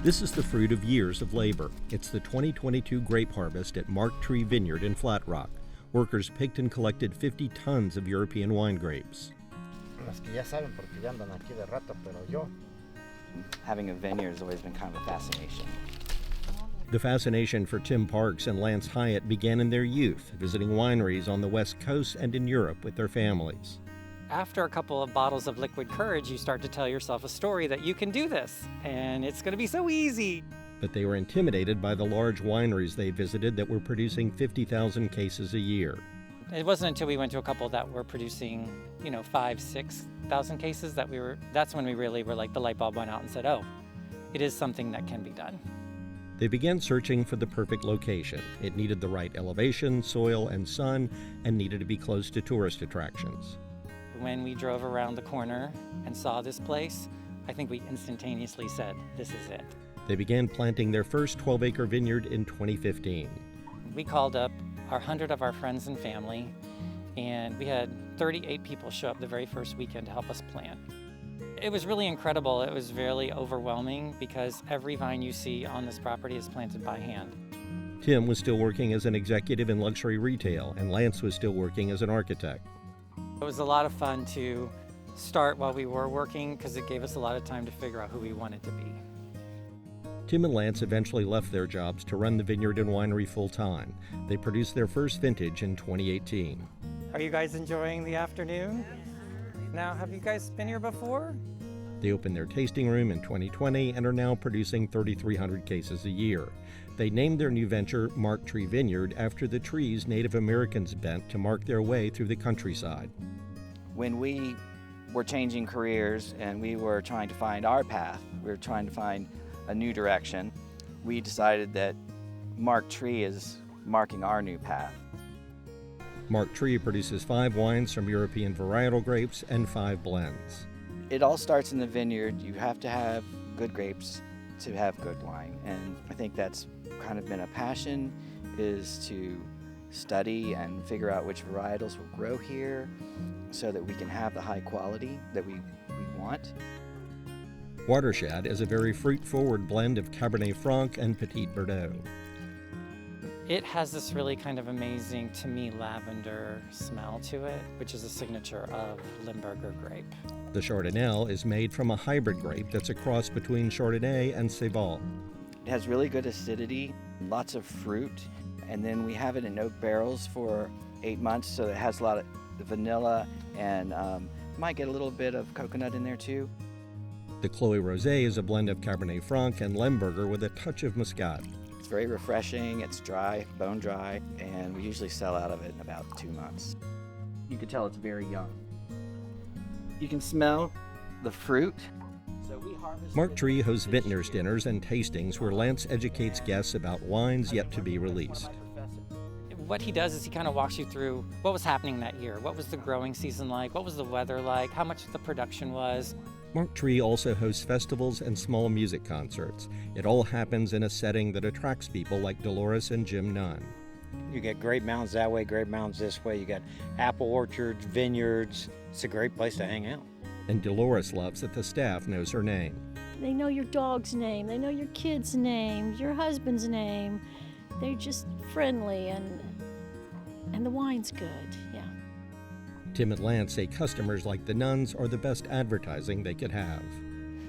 This is the fruit of years of labor. It's the 2022 grape harvest at Marked Tree Vineyard in Flat Rock. Workers picked and collected 50 tons of European wine grapes. Las que ya saben porque ya andan aquí de rato, pero yo. Having a vineyard has always been kind of a fascination. The fascination for Tim Parks and Lance Hyatt began in their youth, visiting wineries on the West Coast and in Europe with their families. After a couple of bottles of liquid courage, you start to tell yourself a story that you can do this, and it's going to be so easy. But they were intimidated by the large wineries they visited that were producing 50,000 cases a year. It wasn't until we went to a couple that were producing, 5,000, 6,000 cases that's when we really were like, the light bulb went out and said, oh, it is something that can be done. They began searching for the perfect location. It needed the right elevation, soil, and sun, and needed to be close to tourist attractions. When we drove around the corner and saw this place, I think we instantaneously said, this is it. They began planting their first 12-acre vineyard in 2015. We called up 100 of our friends and family, and we had 38 people show up the very first weekend to help us plant. It was really incredible. It was really overwhelming because every vine you see on this property is planted by hand. Tim was still working as an executive in luxury retail, and Lance was still working as an architect. It was a lot of fun to start while we were working because it gave us a lot of time to figure out who we wanted to be. Tim and Lance eventually left their jobs to run the vineyard and winery full-time. They produced their first vintage in 2018. Are you guys enjoying the afternoon? Now, have you guys been here before? They opened their tasting room in 2020 and are now producing 3,300 cases a year. They named their new venture Marked Tree Vineyard after the trees Native Americans bent to mark their way through the countryside. When we were changing careers and we were trying to find our path, we were trying to find a new direction, we decided that Marked Tree is marking our new path. Marked Tree produces 5 wines from European varietal grapes and 5 blends. It all starts in the vineyard. You have to have good grapes to have good wine, and I think that's kind of been a passion, is to study and figure out which varietals will grow here so that we can have the high quality that we want. Watershed is a very fruit-forward blend of Cabernet Franc and Petit Verdot. It has this really kind of amazing, to me, lavender smell to it, which is a signature of Limburger grape. The Chardonnay is made from a hybrid grape that's a cross between Chardonnay and Céval. It has really good acidity, lots of fruit, and then we have it in oak barrels for 8 months, so it has a lot of vanilla and might get a little bit of coconut in there too. The Chloé Rosé is a blend of Cabernet Franc and Limburger with a touch of Muscat. It's very refreshing, it's dry, bone dry, and we usually sell out of it in about 2 months. You can tell it's very young. You can smell the fruit. Marked Tree hosts vintners dinners and tastings where Lance educates guests about wines yet to be released. What he does is he kind of walks you through what was happening that year. What was the growing season like? What was the weather like? How much the production was? Marked Tree also hosts festivals and small music concerts. It all happens in a setting that attracts people like Dolores and Jim Nunn. You get grape mountains that way, grape mountains this way. You got apple orchards, vineyards. It's a great place to hang out. And Dolores loves that the staff knows her name. They know your dog's name, they know your kid's name, your husband's name. They're just friendly and the wine's good, yeah. Tim and Lance say customers like the Nuns are the best advertising they could have.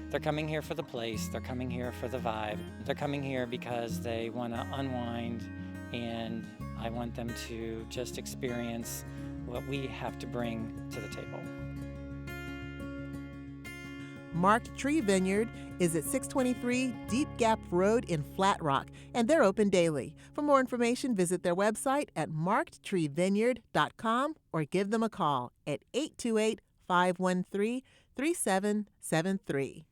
They're coming here for the place, they're coming here for the vibe. They're coming here because they want to unwind, and I want them to just experience what we have to bring to the table. Marked Tree Vineyard is at 623 Deep Gap Road in Flat Rock, and they're open daily. For more information, visit their website at markedtreevineyard.com or give them a call at 828-513-3773.